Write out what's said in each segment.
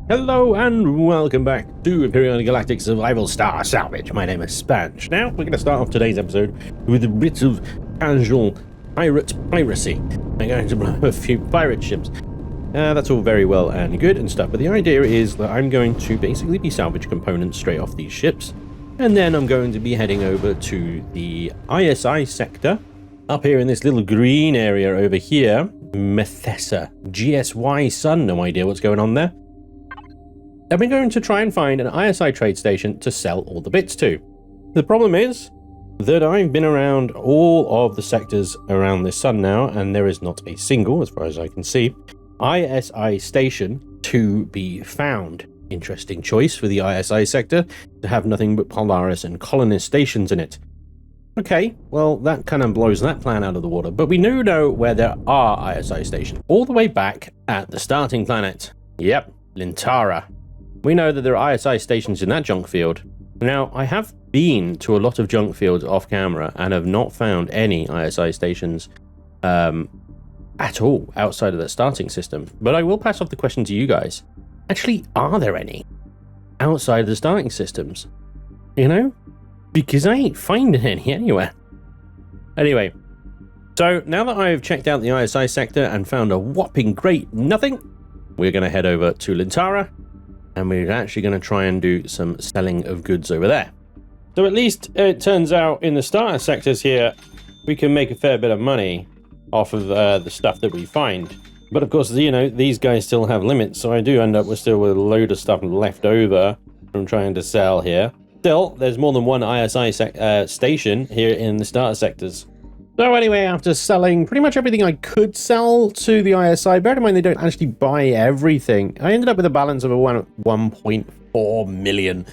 Hello and welcome back to Empyrion Galactic Survival Star Salvage. My name is Spanj. Now, we're going to start off today's episode with a bit of casual piracy. I'm going to blow a few pirate ships. That's all very well and good and stuff, but the idea is that I'm going to basically be salvage components straight off these ships, and then I'm going to be heading over to the ISI sector, up here in this little green area over here, Methesa, GSY Sun, no idea what's going on there. And we're going to try and find an ISI trade station to sell all the bits to. The problem is that I've been around all of the sectors around this sun now, and there is not a single, as far as I can see, ISI station to be found. Interesting choice for the ISI sector, to have nothing but Polaris and Colonist stations in it. Okay, well, that kind of blows that plan out of the water, but we do know where there are ISI stations, all the way back at the starting planet. Yep, Lintara. We know that there are ISI stations in that junk field. Now, I have been to a lot of junk fields off camera and have not found any ISI stations at all outside of that starting system. But I will pass off the question to you guys. Actually, are there any outside of the starting systems? You know? Because I ain't finding any anywhere. Anyway, so now that I've checked out the ISI sector and found a whopping great nothing, we're going to head over to Lintara. And we're actually going to try and do some selling of goods over there. So at least it turns out in the starter sectors here, we can make a fair bit of money off of the stuff that we find. But of course, you know, these guys still have limits. So I do end up with a load of stuff left over from trying to sell here. Still, there's more than one ISI station here in the starter sectors. So anyway, after selling pretty much everything I could sell to the ISI, bear in mind they don't actually buy everything, I ended up with a balance of 1.4 million,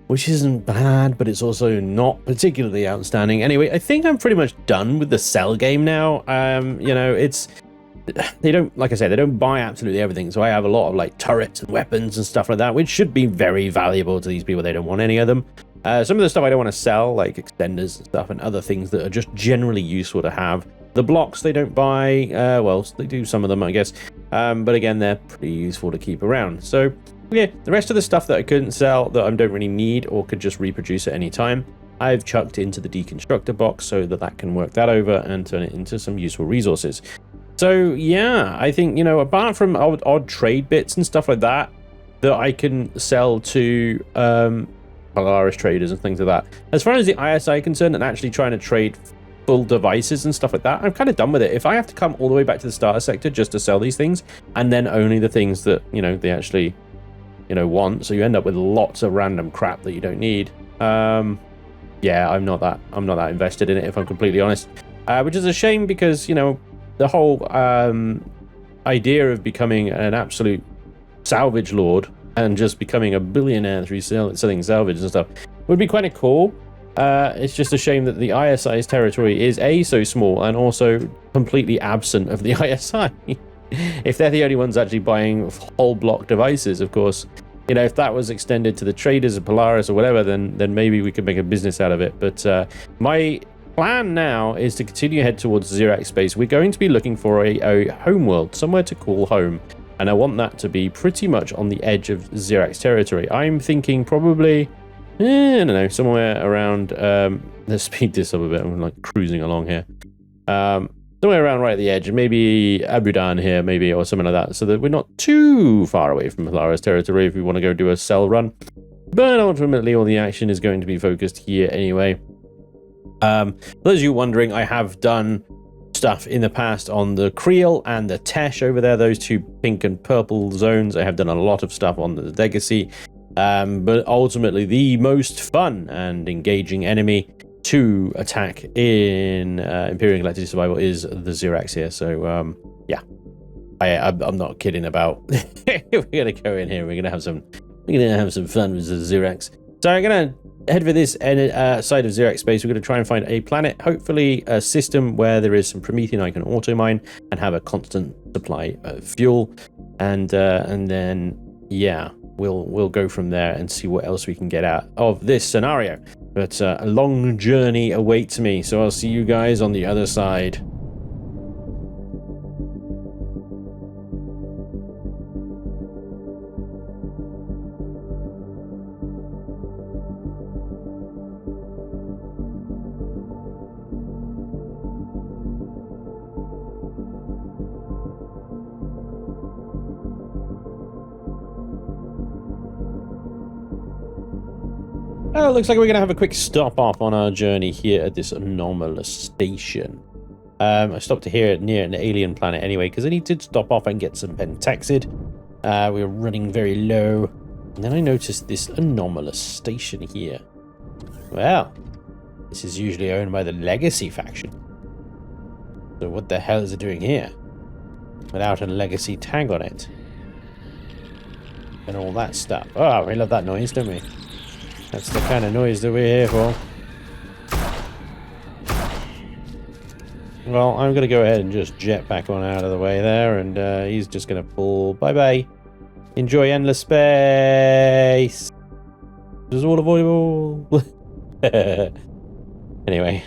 which isn't bad, but it's also not particularly outstanding. Anyway, I think I'm pretty much done with the sell game now. You know, they don't, like I said, they don't buy absolutely everything. So I have a lot of like turrets and weapons and stuff like that, which should be very valuable to these people. They don't want any of them. Some of the stuff I don't want to sell, like extenders and stuff and other things that are just generally useful to have. The blocks they don't buy, well, they do some of them, I guess. But again, they're pretty useful to keep around. So yeah, the rest of the stuff that I couldn't sell, that I don't really need or could just reproduce at any time, I've chucked into the deconstructor box so that can work that over and turn it into some useful resources. So yeah, I think, you know, apart from odd trade bits and stuff like that, that I can sell to Polaris traders and things like that. As far as the ISI concerned and actually trying to trade full devices and stuff like that, I'm kind of done with it. If I have to come all the way back to the starter sector just to sell these things, and then only the things that, you know, they actually, you know, want, so you end up with lots of random crap that you don't need. Yeah, I'm not that invested in it, if I'm completely honest. Which is a shame because, you know, the whole idea of becoming an absolute salvage lord and just becoming a billionaire through selling salvage and stuff would be kind of cool. It's just a shame that the ISI's territory is A, so small, and also completely absent of the ISI. If they're the only ones actually buying whole block devices, of course, you know, if that was extended to the traders of Polaris or whatever, then maybe we could make a business out of it. But my plan now is to continue head towards Zirax space. We're going to be looking for a home world, somewhere to call home. And I want that to be pretty much on the edge of Zirax territory. I'm thinking probably, I don't know, somewhere around, let's speed this up a bit. I'm like cruising along here. Somewhere around right at the edge, maybe Abudan here, maybe, or something like that, so that we're not too far away from Polaris territory if we want to go do a sell run. But ultimately, all the action is going to be focused here anyway. For those of you wondering, I have done stuff in the past on the Creel and the Tesh over there, those two pink and purple zones. I have done a lot of stuff on the Legacy, but ultimately the most fun and engaging enemy to attack in Empyrion Galactic Survival is the Zirax here. So yeah, I'm not kidding about we're gonna go in here, we're gonna have some fun with the Zirax. So I'm gonna head for this side of Zirax space. We're going to try and find a planet, hopefully a system where there is some Promethean I can auto mine and have a constant supply of fuel, and then yeah, we'll go from there and see what else we can get out of this scenario. But a long journey awaits me, so I'll see you guys on the other side. Well, it looks like we're going to have a quick stop off on our journey here at this anomalous station. I stopped here near an alien planet anyway, because I needed to stop off and get some pentaxid. We were running very low. And then I noticed this anomalous station here. Well, this is usually owned by the Legacy faction. So what the hell is it doing here? Without a Legacy tag on it. And all that stuff. Oh, we love that noise, don't we? That's the kind of noise that we're here for. Well, I'm going to go ahead and just jet back on out of the way there, and he's just going to pull. Bye-bye. Enjoy endless space. This is all avoidable. Anyway.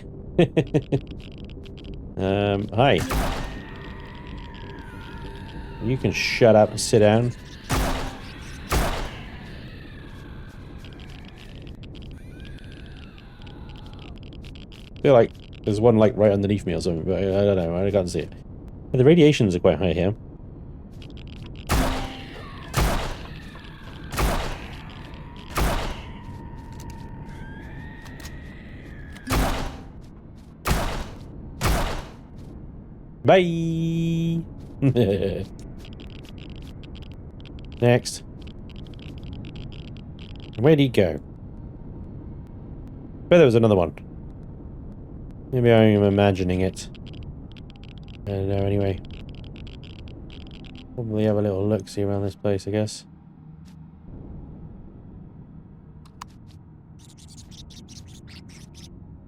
Hi. You can shut up and sit down. I feel like there's one like right underneath me or something, but I don't know. I can't see it. But the radiations are quite high here. Bye. Next. Where'd he go? Bet there was another one. Maybe I am imagining it. I don't know, anyway. Probably have a little look-see around this place, I guess.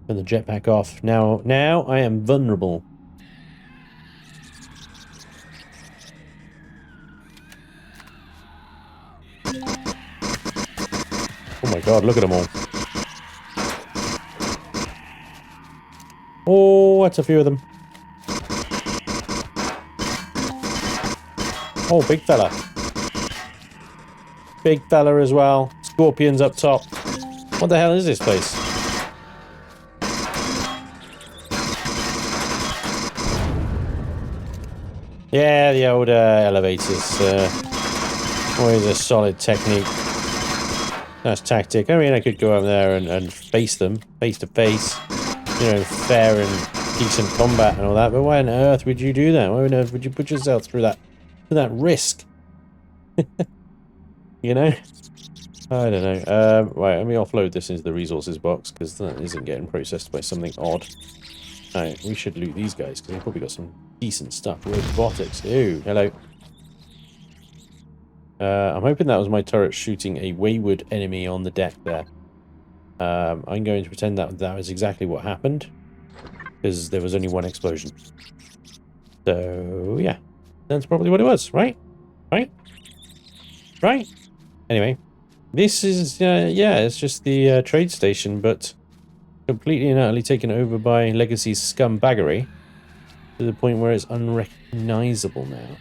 Turn the jetpack off. Now I am vulnerable. Oh my god, look at them all. Oh, that's a few of them. Oh, big fella. Big fella as well. Scorpions up top. What the hell is this place? Yeah, the old elevators. Always a solid technique. That's tactic. I mean, I could go up there and face them, face to face. You know, fair and decent combat and all that, but why on earth would you do that? Why on earth would you put yourself through that risk? You know? I don't know. Right, let me offload this into the resources box, because that isn't getting processed by something odd. Alright, we should loot these guys, because they've probably got some decent stuff. Robotics. Ooh, hello. I'm hoping that was my turret shooting a wayward enemy on the deck there. I'm going to pretend that that was exactly what happened, because there was only one explosion. So, yeah. That's probably what it was, right? Right? Right? Anyway. This is, yeah, it's just the trade station, but completely and utterly taken over by Legacy's scumbaggery to the point where it's unrecognizable now.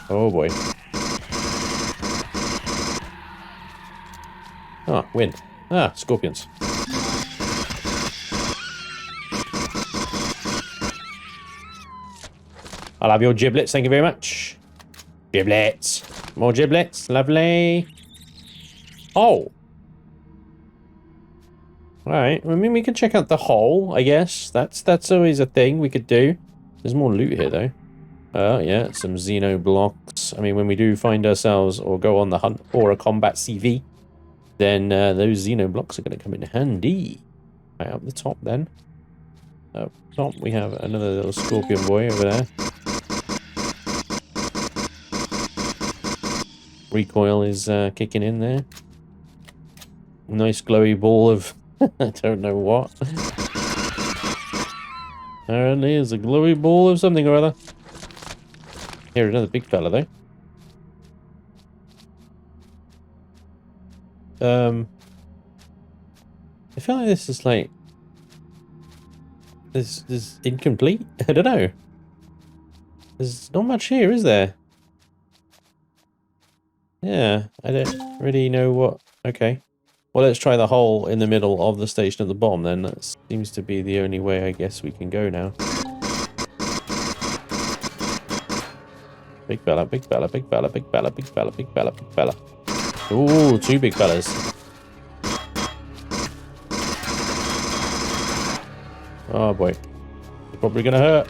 Oh boy. Ah, wind. Ah, scorpions. I'll have your giblets, thank you very much. Giblets. More giblets, lovely. Oh. Alright, I mean, we could check out the hole, I guess. That's always a thing we could do. There's more loot here, though. Yeah, some Xeno blocks. I mean, when we do find ourselves or go on the hunt for a combat CV, then those Xeno blocks are going to come in handy. Right, up the top, then. Up top, we have another little scorpion boy over there. Recoil is kicking in there. Nice glowy ball of... I don't know what. Apparently it's a glowy ball of something or other. Here, another big fella, though. I feel like this is like... This is incomplete? I don't know. There's not much here, is there? Yeah, I don't really know what... Okay. Well, let's try the hole in the middle of the station at the bottom, then. That seems to be the only way I guess we can go now. Big fella, big fella, big fella, big fella, big fella, big fella, big fella. Ooh, two big fellas. Oh boy. It's probably gonna hurt.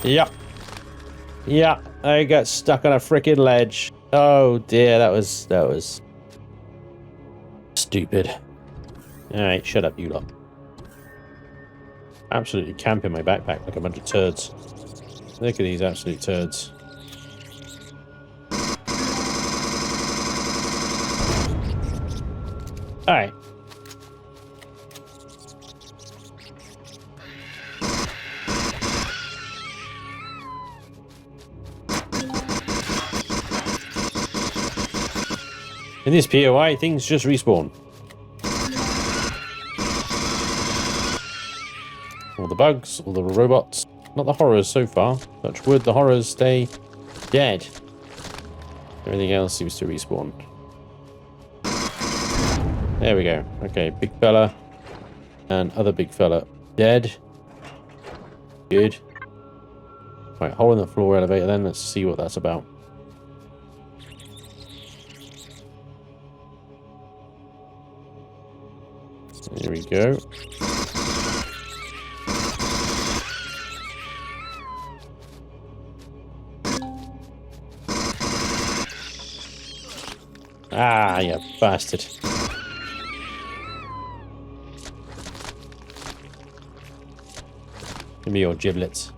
Yeah. Yeah, I got stuck on a freaking ledge. Oh dear, that was stupid. Alright, shut up, you lot. Absolutely camping my backpack like a bunch of turds. Look at these absolute turds. Alright. In this POI, things just respawn. All the bugs, all the robots. Not the horrors so far. Touch wood, the horrors stay dead. Everything else seems to respawn. There we go. Okay, big fella. And other big fella dead. Good. Right, hole in the floor elevator then. Let's see what that's about. There we go. Ah, you bastard. Give me your giblets.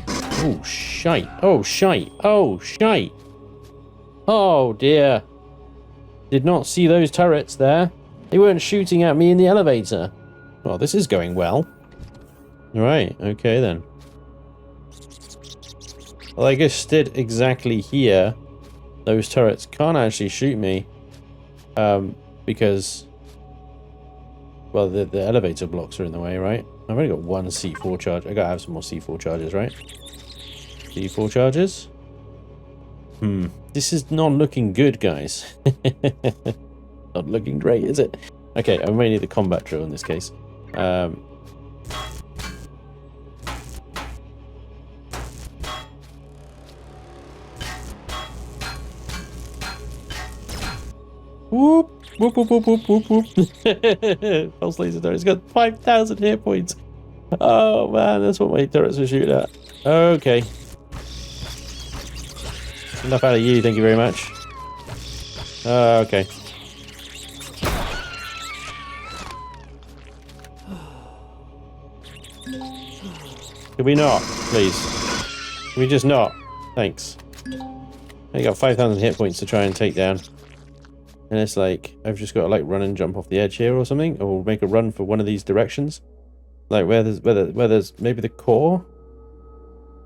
Oh, shite. Oh, shite. Oh, shite. Oh, dear. Did not see those turrets there. They weren't shooting at me in the elevator. Well, this is going well. Right, okay then. Well, I guess stood exactly here. Those turrets can't actually shoot me. Because... well, the elevator blocks are in the way, right? I've only got one C4 charge. I gotta have some more C4 charges, right? C4 charges? This is not looking good, guys. Not looking great, is it? Okay, I may need the combat drill in this case. Whoop, whoop, whoop, whoop, whoop, whoop, whoop. Pulse laser turret. It's got 5,000 hit points. Oh man, that's what my turrets are shooting at. Okay. Enough out of you, thank you very much. Okay. Can we not, please? Can we just not? Thanks. I got 5,000 hit points to try and take down. And it's like, I've just got to like run and jump off the edge here or something, or make a run for one of these directions. Like where there's maybe the core?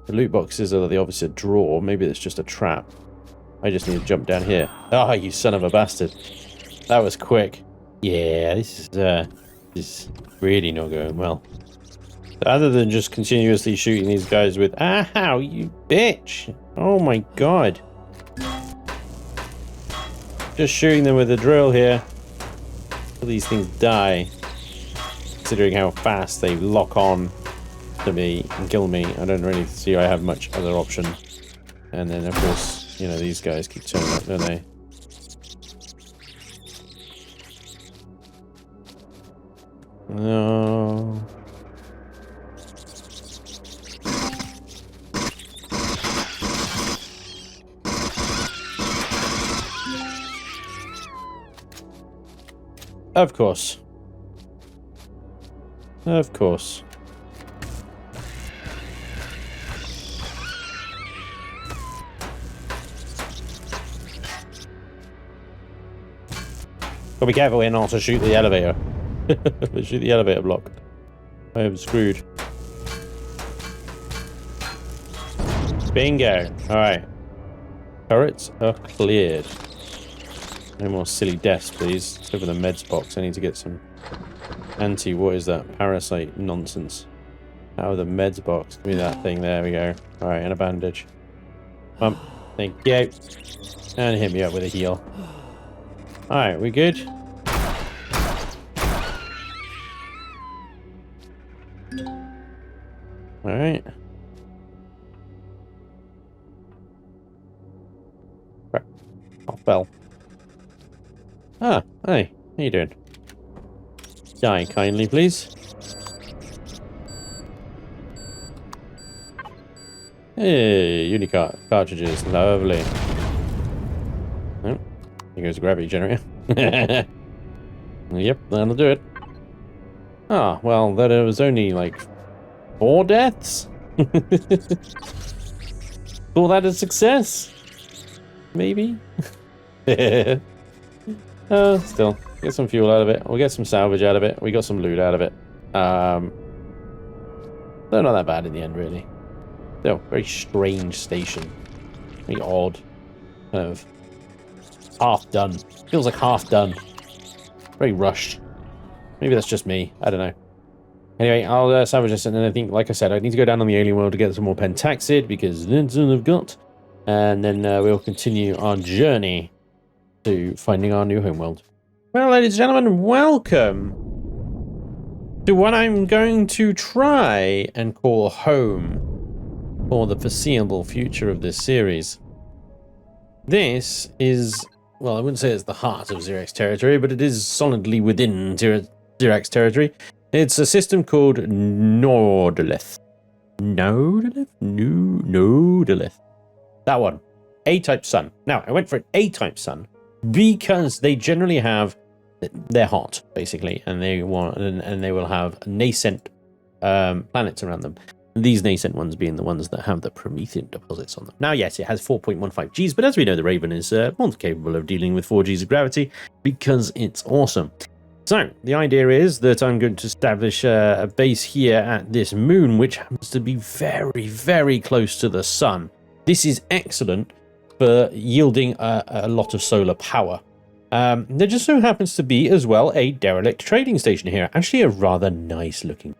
The loot boxes are the obvious draw, maybe it's just a trap. I just need to jump down here. Ah, oh, you son of a bastard. That was quick. Yeah, this is really not going well. Other than just continuously shooting these guys with, ow, you bitch! Oh my god. Just shooting them with a drill here. Till these things die. Considering how fast they lock on to me and kill me, I don't really see I have much other option. And then of course, you know, these guys keep turning up, don't they? No. Of course. Of course. Gotta be careful here not to shoot the elevator. Shoot the elevator block. I am screwed. Bingo. Alright. Turrets are cleared. No more silly deaths, please. Let's go for the meds box. I need to get some what is that? Parasite nonsense. Out of the meds box. Give me that thing. There we go. Alright, and a bandage. Thank you. And hit me up with a heal. Alright, we good? Alright. Crap. Oh, fell. Ah, hey, how you doing? Die kindly, please. Hey, Unicart cartridges, lovely. Oh, here goes the gravity generator. Yep, that'll do it. Ah, well, that was only like 4 deaths. Call that a success? Maybe? Still, get some fuel out of it. We'll get some salvage out of it. We got some loot out of it. They're not that bad in the end, really. Still, very strange station. Very odd. Kind of half done. Feels like half done. Very rushed. Maybe that's just me. I don't know. Anyway, I'll salvage this, and then I think, like I said, I need to go down on the alien world to get some more pentaxid, because that's all I've got. And then we'll continue our journey to finding our new homeworld. Well, ladies and gentlemen, welcome to what I'm going to try and call home for the foreseeable future of this series. This is, well, I wouldn't say it's the heart of Xerox territory, but it is solidly within Xerox territory. It's a system called Nordlith. Nordlith? That one. A-type sun. Now, I went for an A-type sun because they generally have, they're hot, basically, and they want, and they will have nascent planets around them. These nascent ones being the ones that have the Promethean deposits on them. Now, yes, it has 4.15 Gs, but as we know, the Raven is more capable of dealing with 4 Gs of gravity because it's awesome. So, the idea is that I'm going to establish a base here at this moon, which happens to be very, very close to the sun. This is excellent for yielding a lot of solar power. There just so happens to be, as well, a derelict trading station here. Actually, a rather nice-looking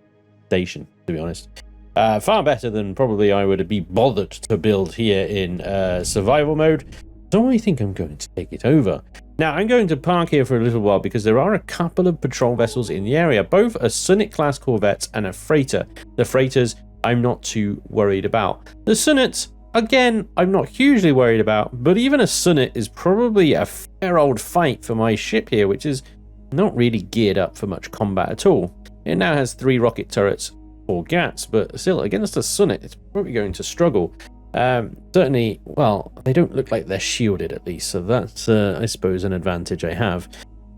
station, to be honest. Far better than probably I would be bothered to build here in survival mode. So I think I'm going to take it over. Now, I'm going to park here for a little while because there are a couple of patrol vessels in the area, both a Sunnet-class corvette and a freighter. The freighters, I'm not too worried about. The Sunnets, again, I'm not hugely worried about, but even a Sunnet is probably a fair old fight for my ship here, which is not really geared up for much combat at all. It now has 3 rocket turrets, 4 GATs, but still, against a Sunnet, it's probably going to struggle. Certainly, well, they don't look like they're shielded at least, so that's, I suppose, an advantage I have.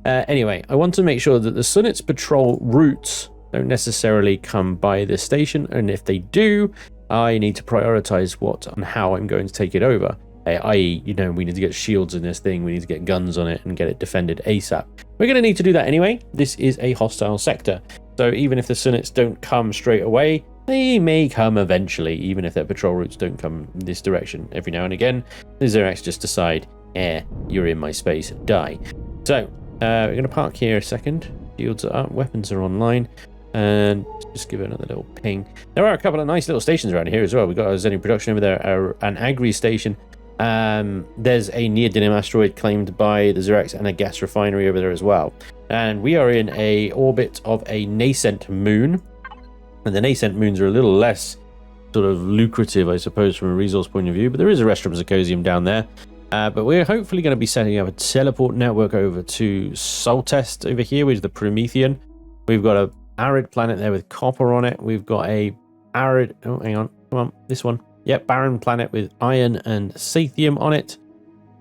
Anyway, I want to make sure that the Sunnet's patrol routes don't necessarily come by this station, and if they do, I need to prioritize what and how I'm going to take it over. I.e., you know, we need to get shields in this thing, we need to get guns on it and get it defended ASAP. We're going to need to do that anyway. This is a hostile sector, so even if the Sunnets don't come straight away, they may come eventually, even if their patrol routes don't come in this direction. Every now and again, the Xerox just decide, you're in my space, die. So, we're going to park here a second. Shields are up, weapons are online, and just give it another little ping. There are a couple of nice little stations around here as well. We've got a Zenny production over there, an Agri station. There's a neodymium asteroid claimed by the Xerox and a gas refinery over there as well. And we are in a orbit of a nascent moon. And the nascent moons are a little less sort of lucrative, I suppose, from a resource point of view. But there is a Restrum Zirconium down there. But we're hopefully going to be setting up a teleport network over to Soltest over here, which is the Promethean. We've got a arid planet there with copper on it. We've got a arid... Oh, hang on. Come on. This one. Yep, barren planet with iron and sathium on it.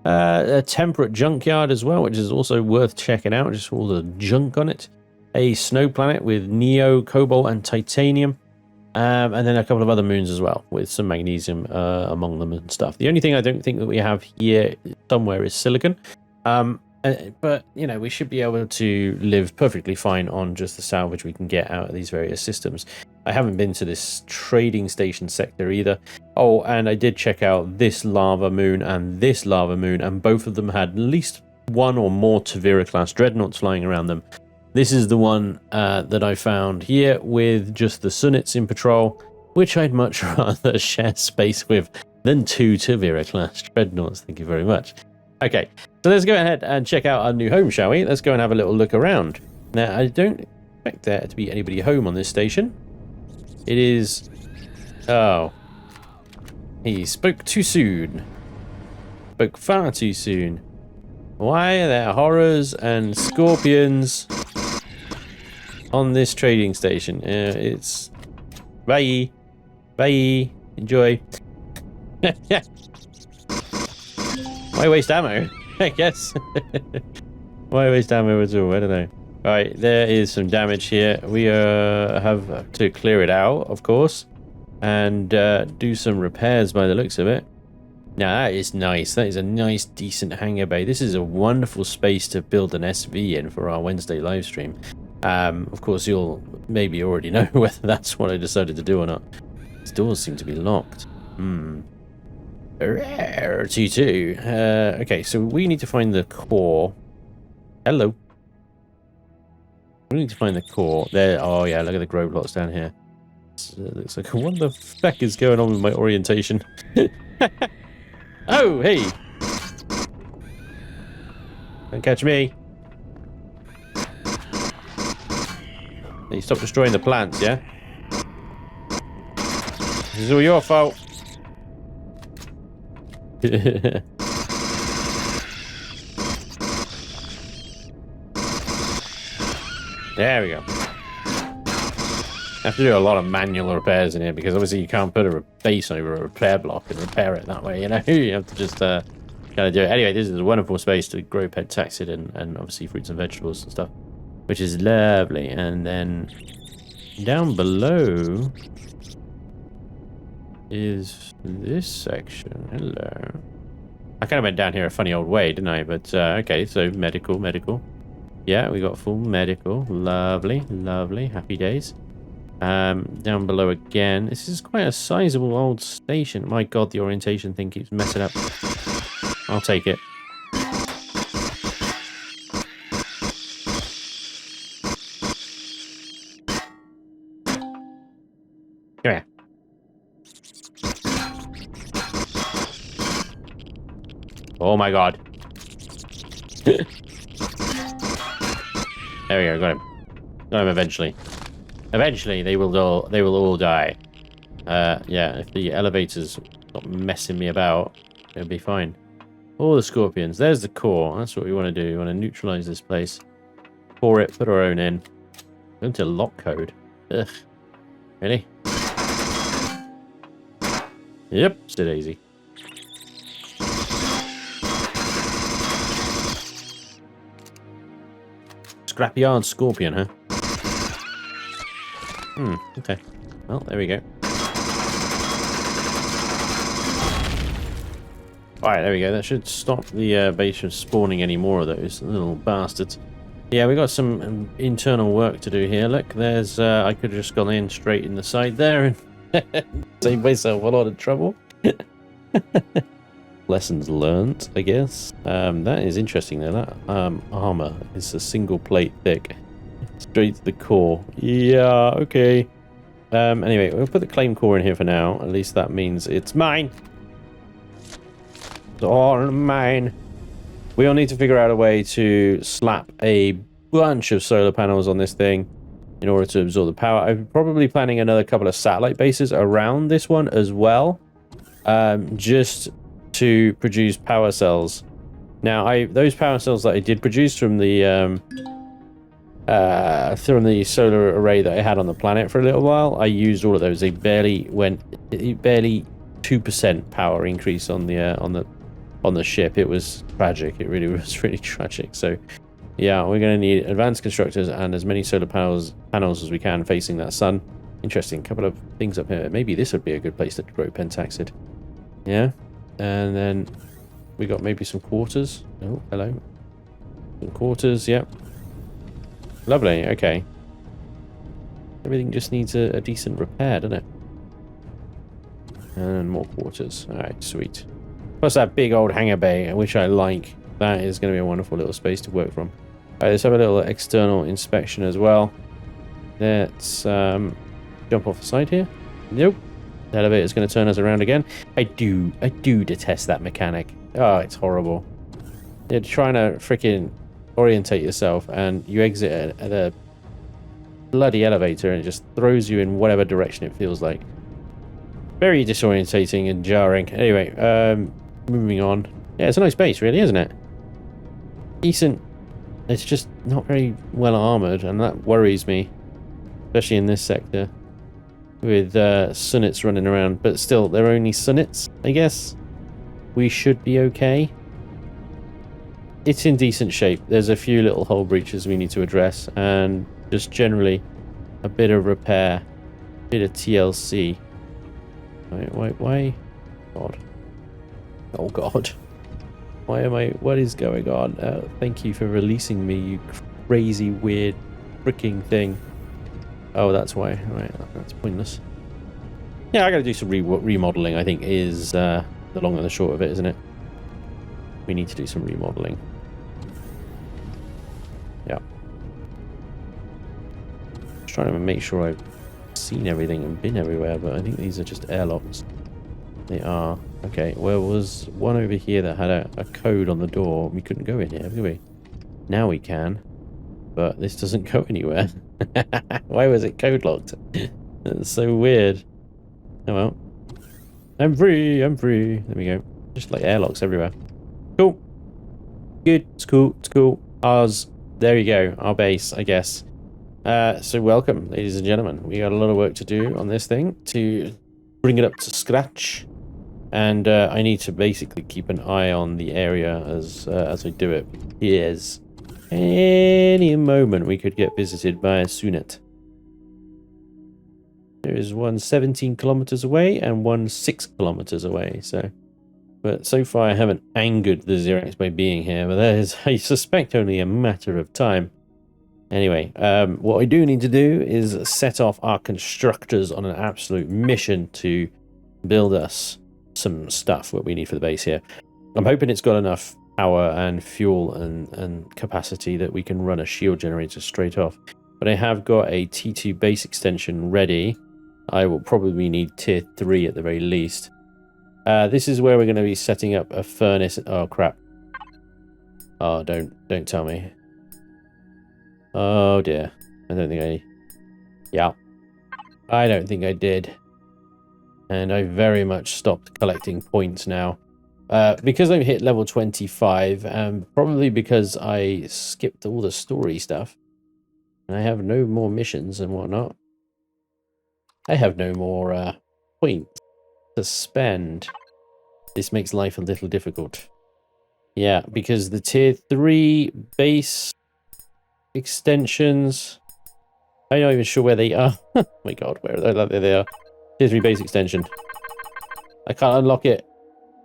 A temperate junkyard as well, which is also worth checking out. Just all the junk on it. A snow planet with neo, cobalt, and titanium. And then a couple of other moons as well, with some magnesium among them and stuff. The only thing I don't think that we have here somewhere is silicon. But, you know, we should be able to live perfectly fine on just the salvage we can get out of these various systems. I haven't been to this trading station sector either. Oh, and I did check out this lava moon and this lava moon, and both of them had at least one or more Tavira-class dreadnoughts flying around them. This is the one that I found here with just the Sunnets in patrol, which I'd much rather share space with than 2 Tavira-class dreadnoughts. Thank you very much. Okay, so let's go ahead and check out our new home, shall we? Let's go and have a little look around. Now, I don't expect there to be anybody home on this station. It is... Oh. He spoke too soon. Spoke far too soon. Why are there horrors and scorpions on this trading station? It's... Bye. Bye. Enjoy. Why waste ammo? I guess. Why waste ammo at all? I don't know. Alright, there is some damage here. We have to clear it out, of course. And do some repairs by the looks of it. Now that is nice. That is a nice, decent hangar bay. This is a wonderful space to build an SV in for our Wednesday live stream. Of course, you'll maybe already know whether that's what I decided to do or not. These doors seem to be locked. Rare T2. Okay, so we need to find the core. Hello. We need to find the core. There. Oh yeah, look at the grow plots down here. It looks like, what the feck is going on with my orientation? Oh, hey! Don't catch me. Hey, stop destroying the plants, yeah? This is all your fault. There we go. I have to do a lot of manual repairs in here because obviously you can't put a base over a repair block and repair it that way, you know? You have to just kind of do it. Anyway, this is a wonderful space to grow pentaxid and obviously fruits and vegetables and stuff, which is lovely. And then down below is this section. Hello. I kind of went down here a funny old way, didn't I? But okay, so medical. Yeah, we got full medical. Lovely, lovely. Happy days. Down below again. This is quite a sizable old station. My god, the orientation thing keeps messing up. I'll take it. Come here. Oh my god. There we go, got him. Got him eventually. Eventually, they will all die. Yeah, if the elevators stop messing me about, it'll be fine. All the scorpions. There's the core. That's what we want to do. We want to neutralize this place. Core it, put our own in. Go into lock code. Ugh. Really? Yep, still easy. Scrapyard scorpion, huh? Okay. Well, there we go. Alright, there we go. That should stop the base from spawning any more of those little bastards. Yeah, we got some internal work to do here. Look, there's... I could have just gone in straight in the side there and saved myself a lot of trouble. Lessons learned, I guess. That is interesting though. That armor is a single plate thick. Straight to the core. Yeah, okay. Anyway, we'll put the claim core in here for now. At least that means it's mine. It's all mine. We'll need to figure out a way to slap a bunch of solar panels on this thing in order to absorb the power. I'm probably planning another couple of satellite bases around this one as well. Just to produce power cells. Now, those power cells that I did produce from the solar array that I had on the planet for a little while, I used all of those. They barely 2% power increase on the ship. It was tragic. It really was really tragic. So, yeah, we're going to need advanced constructors and as many solar panels as we can facing that sun. Interesting. Couple of things up here. Maybe this would be a good place to grow pentaxid. Yeah. And then we got maybe some quarters. Oh, hello. Some quarters, yep. Lovely, okay. Everything just needs a decent repair, doesn't it? And more quarters. Alright, sweet. Plus that big old hangar bay, which I like. That is going to be a wonderful little space to work from. Alright, let's have a little external inspection as well. Let's jump off the side here. Nope. The elevator's going to turn us around again. I do detest that mechanic. Oh, it's horrible. You're trying to freaking orientate yourself and you exit at a bloody elevator and it just throws you in whatever direction it feels like. Very disorientating and jarring. Anyway, moving on. Yeah, it's a nice base, really, isn't it? decent. It's just not very well armored, and that worries me, especially in this sector with Sunnits running around. But still, they're only Sunnits, I guess. We should be okay. It's in decent shape. There's a few little hull breaches we need to address, and just generally a bit of repair, a bit of TLC. Why? God. Oh God. Why am I... What is going on? Thank you for releasing me, you crazy, weird, freaking thing. Oh, that's why. Right, that's pointless. Yeah, I gotta do some remodeling, I think, is the long and the short of it, isn't it? We need to do some remodeling. Yeah. Just trying to make sure I've seen everything and been everywhere, but I think these are just airlocks. They are. Okay, well, there was one over here that had a code on the door. We couldn't go in here, could we? Now we can, but this doesn't go anywhere. Why was it code locked? That's so weird. Oh well. I'm free, I'm free. There we go. Just like airlocks everywhere. Cool. Good, it's cool, it's cool. Ours, there you go, our base, I guess. So welcome, ladies and gentlemen. We got a lot of work to do on this thing to bring it up to scratch. And I need to basically keep an eye on the area as I do it. Yes. Any moment we could get visited by a Sunit. There is one 17 kilometers away and one 6 kilometers away. But so far I haven't angered the Xerax by being here. But that is, I suspect, only a matter of time. Anyway, what we do need to do is set off our constructors on an absolute mission to build us some stuff what we need for the base here. I'm hoping it's got enough power and fuel and capacity that we can run a shield generator straight off. But I have got a T2 base extension ready. I will probably need tier 3 at the very least. This is where we're going to be setting up a furnace. Oh crap. Oh, don't tell me. Oh dear. I don't think I... Yeah. I don't think I did. And I very much stopped collecting points now. Because I've hit level 25, and probably because I skipped all the story stuff, and I have no more missions and whatnot. I have no more points to spend. This makes life a little difficult. Yeah, because the tier 3 base extensions... I'm not even sure where they are. Oh my god, where are they? There they are. Tier 3 base extension. I can't unlock it.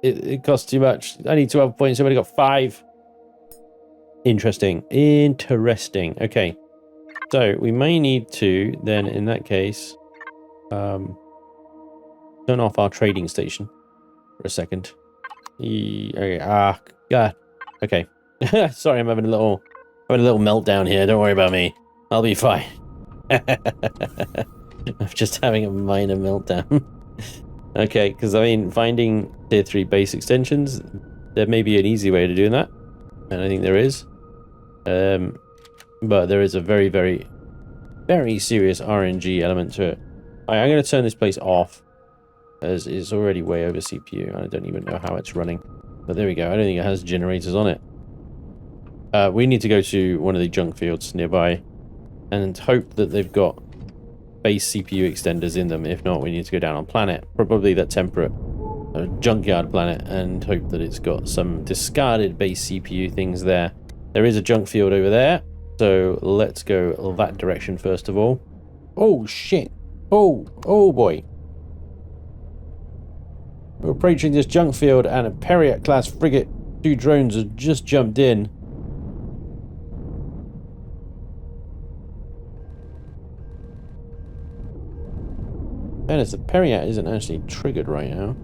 It costs too much. I need 12 points. I've only got 5. Interesting. Interesting. Okay. So we may need to then, in that case, turn off our trading station for a second. Okay. Ah, God. Okay. Sorry, I'm having a little meltdown here. Don't worry about me. I'll be fine. I'm just having a minor meltdown. Okay, because I mean, finding tier 3 base extensions, there may be an easy way to do that, and I think there is. But there is a very, very, very serious RNG element to it. I'm going to turn this place off, as it's already way over CPU, and I don't even know how it's running. But there we go. I don't think it has generators on it. We need to go to one of the junk fields nearby, and hope that they've got base CPU extenders in them. If not, we need to go down on planet, probably that temperate junkyard planet, and hope that it's got some discarded base CPU things there. There is a junk field over there, so let's go that direction first of all. Oh shit. Oh boy. We're approaching this junk field, and a Empyrion class frigate, 2 drones have just jumped in. And as the Empyrion isn't actually triggered right now,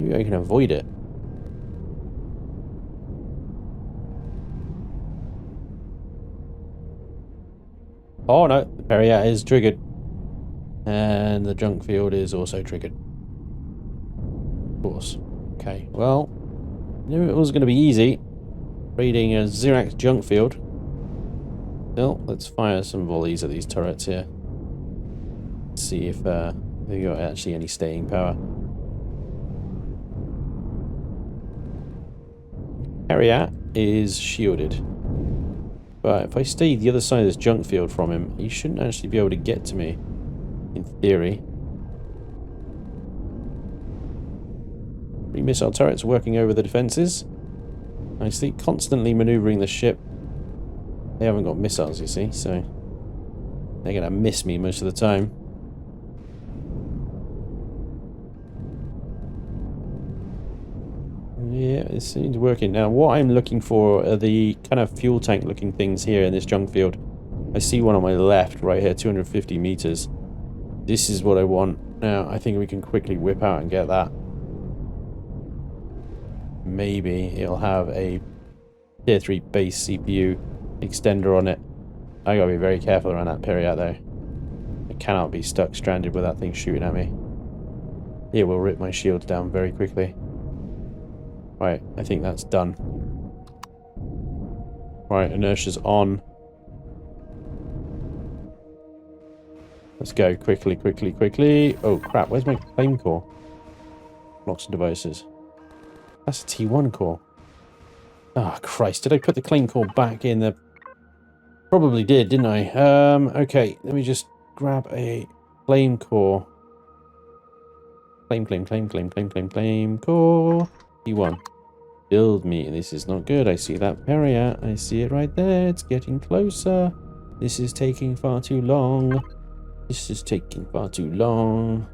maybe I can avoid it. Oh no, the Empyrion is triggered. And the junk field is also triggered. Of course. Okay, well, I knew it was going to be easy raiding a Xerax junk field. Well, let's fire some volleys at these turrets here. See if they've got actually any staying power. Empyrion is shielded. But if I stay the other side of this junk field from him, he shouldn't actually be able to get to me, in theory. 3 missile turrets working over the defenses. Nicely, constantly maneuvering the ship. They haven't got missiles, you see, so they're going to miss me most of the time. Yeah, it seems working. Now, what I'm looking for are the kind of fuel tank looking things here in this junk field. I see one on my left, right here, 250 meters. This is what I want. Now, I think we can quickly whip out and get that. Maybe it'll have a tier 3 base CPU extender on it. I gotta be very careful around that Periat though. I cannot be stuck stranded with that thing shooting at me. It will rip my shields down very quickly. Right, I think that's done. Right, inertia's on. Let's go quickly, quickly, quickly. Oh crap, where's my flame core? Blocks and devices. That's a T1 core. Oh Christ, did I put the claim core back in the... Probably did, didn't I? Okay, let me just grab a flame core. Claim core. T1. Build me. This is not good. I see that Periat. I see it right there. It's getting closer. This is taking far too long. This is taking far too long.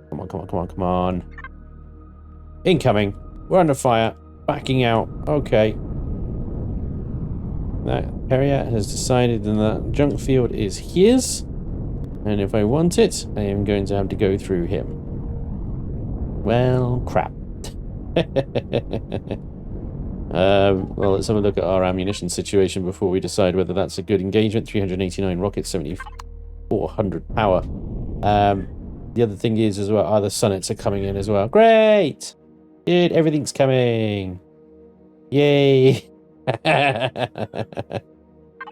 Come on, come on, come on, come on. Incoming. We're under fire. Backing out. Okay. That Periat has decided that that junk field is his. And if I want it, I am going to have to go through him. Well, crap. Well, let's have a look at our ammunition situation before we decide whether that's a good engagement. 389 rockets, 7,400 power. The other thing is as well, the Sunnets are coming in as well. Great! Dude, everything's coming. Yay!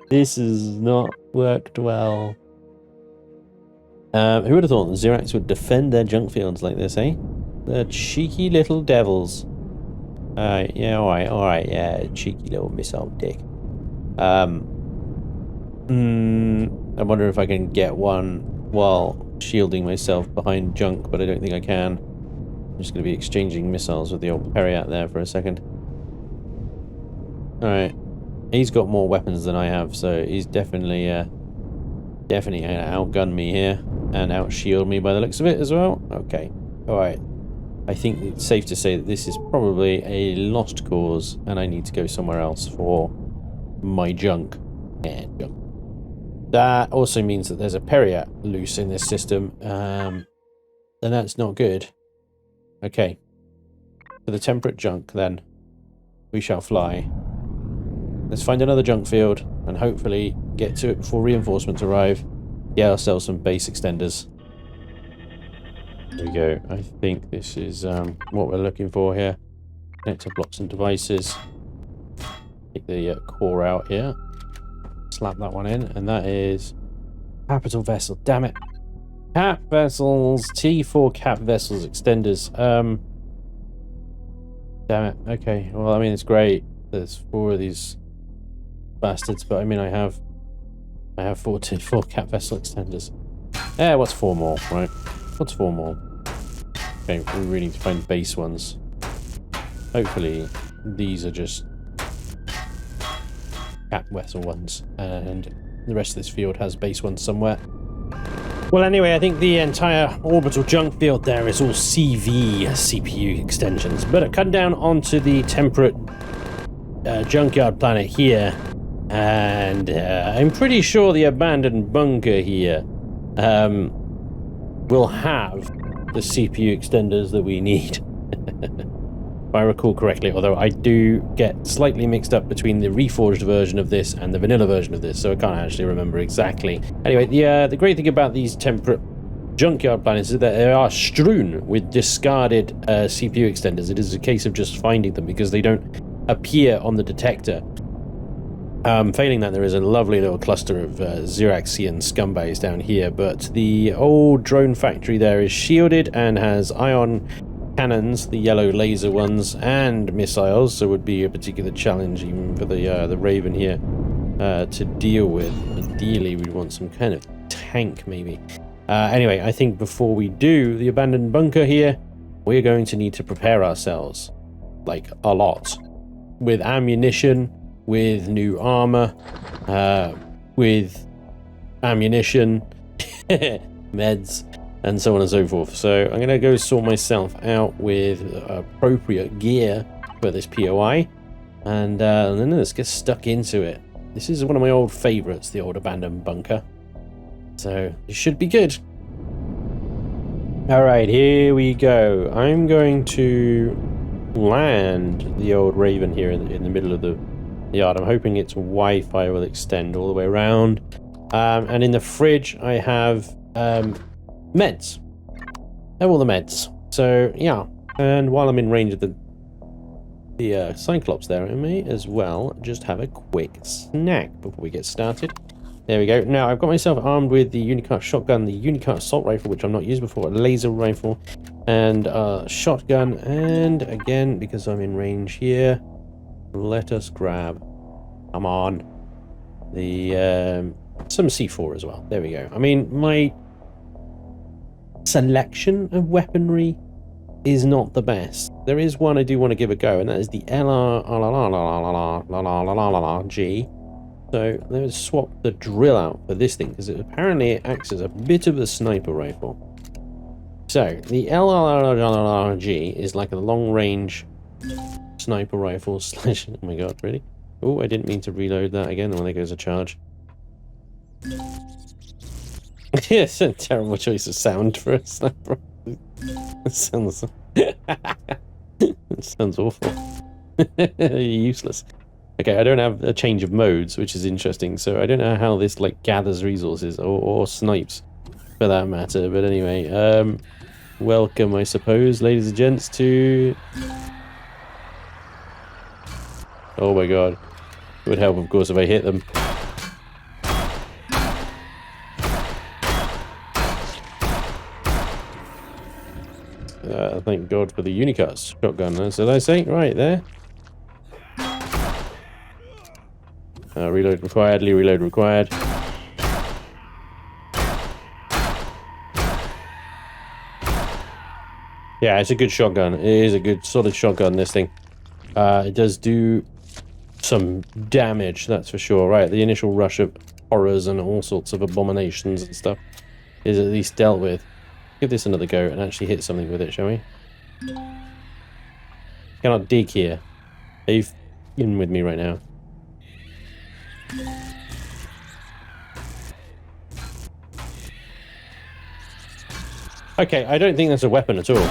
This has not worked well. Who would have thought the Zirax would defend their junk fields like this, eh? The cheeky little devils. Yeah, alright, yeah, cheeky little missile dick. I wonder if I can get one while shielding myself behind junk, but I don't think I can. I'm just going to be exchanging missiles with the old Periat there for a second. Alright. He's got more weapons than I have, so he's definitely going to outgun me here and outshield me by the looks of it as well. Okay. Alright. I think it's safe to say that this is probably a lost cause and I need to go somewhere else for my junk. Yeah, junk. That also means that there's a Periat loose in this system, and that's not good. Okay. For the temperate junk, then, we shall fly. Let's find another junk field and hopefully get to it before reinforcements arrive. Get ourselves some base extenders. There we go. I think this is what we're looking for here. Connector blocks and devices. Take the core out here. Slap that one in, and that is capital vessel. Damn it! Cap vessels, T4 cap vessels extenders. Damn it. Okay. Well, I mean, it's great. There's 4 of these bastards, but I mean, I have 4 T4 cap vessel extenders. Yeah, what's 4 more, right? What's 4 more? Okay, we really need to find base ones. Hopefully, these are just cap vessel ones, and the rest of this field has base ones somewhere. Well, anyway, I think the entire orbital junk field there is all CV CPU extensions. But come down onto the temperate junkyard planet here, and I'm pretty sure the abandoned bunker here will have the CPU extenders that we need. If I recall correctly, although I do get slightly mixed up between the reforged version of this and the vanilla version of this, so I can't actually remember exactly. Anyway, the great thing about these temperate junkyard planets is that they are strewn with discarded CPU extenders. It is a case of just finding them because they don't appear on the detector. Failing that, there is a lovely little cluster of Ziraxian scumbags down here, but the old drone factory there is shielded and has ion cannons, the yellow laser ones, and missiles, so it would be a particular challenge even for the Raven here to deal with. Ideally, we'd want some kind of tank, maybe. Anyway, I think before we do the abandoned bunker here, we're going to need to prepare ourselves, like, a lot. With ammunition, with new armor, with ammunition, meds, and so on and so forth. So I'm going to go sort myself out with appropriate gear for this POI, and then let's get stuck into it. This is one of my old favorites, the old abandoned bunker. So it should be good. All right, here we go. I'm going to land the old Raven here in the middle of the yard. I'm hoping its Wi-Fi will extend all the way around. And in the fridge, I have meds. I have all the meds. So yeah, and while I'm in range of the Cyclops there, I may as well just have a quick snack before we get started. There we go. Now I've got myself armed with the Unicart shotgun, the Unicart assault rifle, which I've not used before, a laser rifle, and shotgun. And again, because I'm in range here, let us grab, come on, the some C4 as well. There we go. I mean, my selection of weaponry is not the best. There is one I do want to give a go, and that is the LRG. So let's swap the drill out for this thing, because apparently it acts as a bit of a sniper rifle. So the LRG is like a long-range sniper rifle slash... Oh my god, really? Oh, I didn't mean to reload that again. Well, there goes a charge. It's a terrible choice of sound for a sniper. It sounds... it sounds awful. Useless. Okay, I don't have a change of modes, which is interesting, so I don't know how this, like, gathers resources, or snipes, for that matter, but anyway, welcome, I suppose, ladies and gents, to... Oh my god. It would help, of course, if I hit them. Thank God for the Unicart shotgun, that's what I say, right there. Reload required, reload required. Yeah, it's a good shotgun. It is a good, solid shotgun, this thing. It does do some damage, that's for sure. Right, the initial rush of horrors and all sorts of abominations and stuff is at least dealt with. Give this another go and actually hit something with it, shall we? Cannot dig here. Are you in with me right now? Okay, I don't think that's a weapon at all.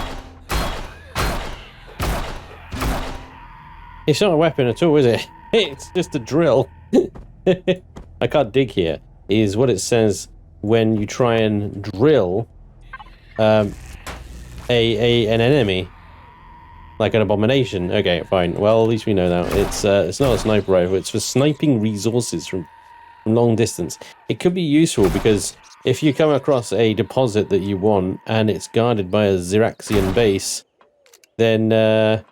It's not a weapon at all, is it? It's just a drill. I can't dig here, is what it says when you try and drill an enemy. Like an abomination. Okay, fine. Well, at least we know that. It's not a sniper rifle. It's for sniping resources from long distance. It could be useful because if you come across a deposit that you want and it's guarded by a Xeraxian base, then that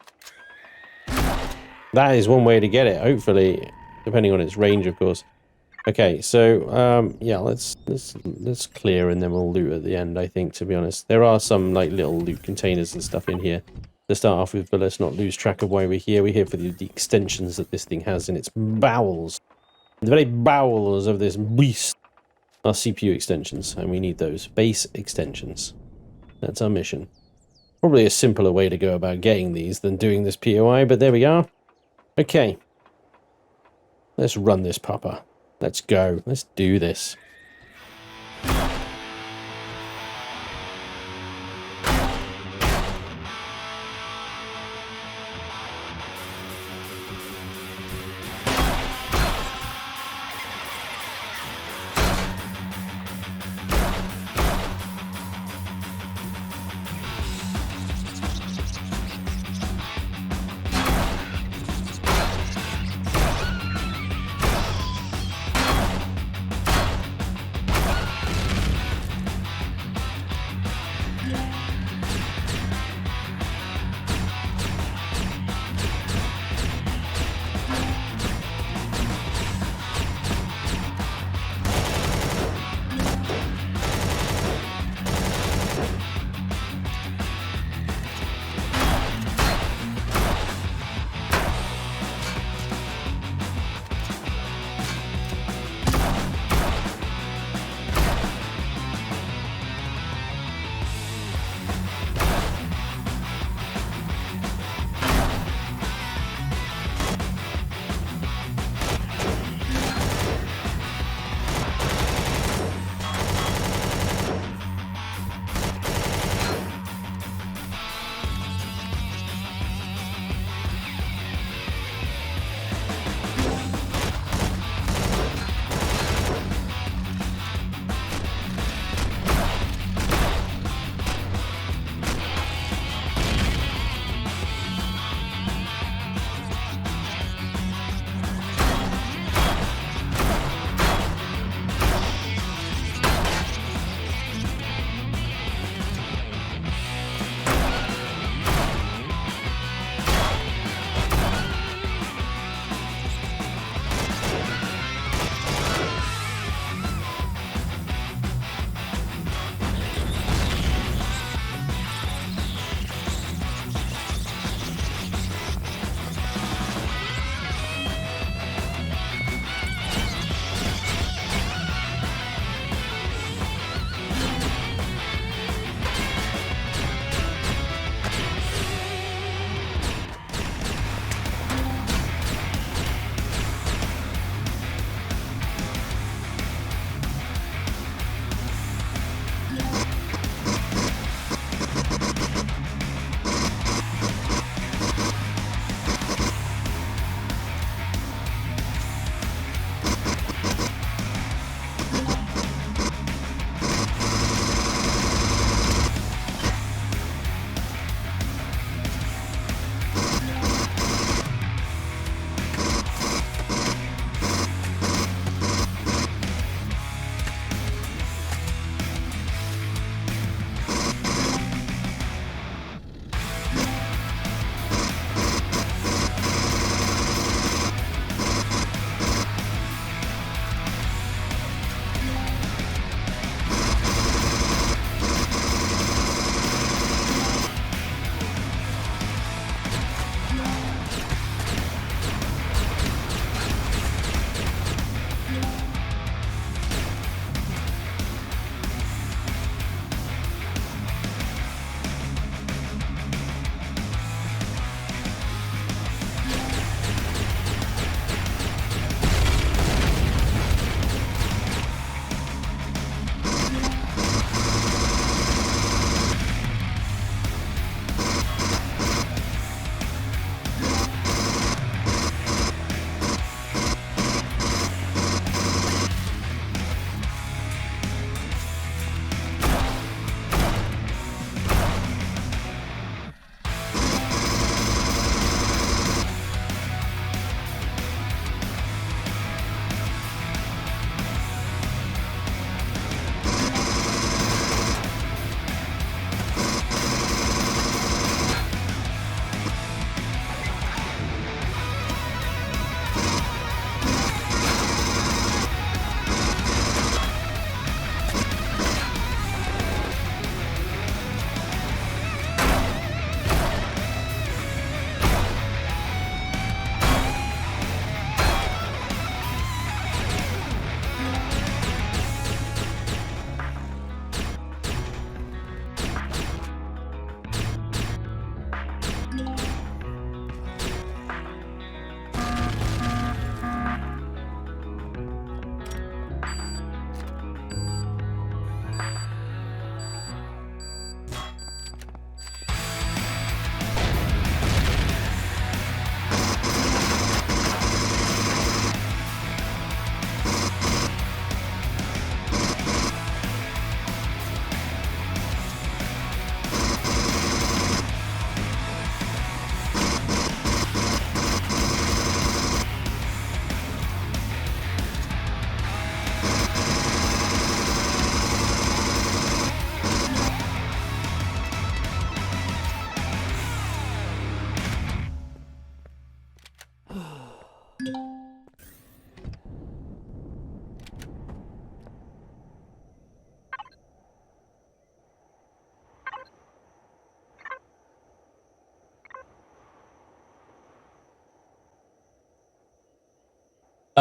is one way to get it. Hopefully, depending on its range, of course. Okay, so yeah, let's clear and then we'll loot at the end. I think, to be honest, there are some like little loot containers and stuff in here to start off with, but let's not lose track of why we're here. We're here for the extensions that this thing has in its bowels. The very bowels of this beast are CPU extensions, and we need those base extensions. That's our mission. Probably a simpler way to go about getting these than doing this POI, but there we are. Okay. Let's run this pupper. Let's go. Let's do this.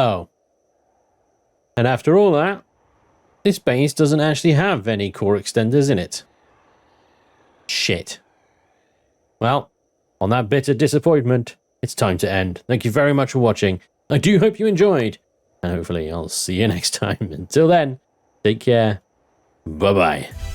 Oh. And after all that, this base doesn't actually have any core extenders in it. Shit. Well, on that bitter disappointment, it's time to end. Thank you very much for watching. I do hope you enjoyed. And hopefully I'll see you next time. Until then, take care. Bye-bye.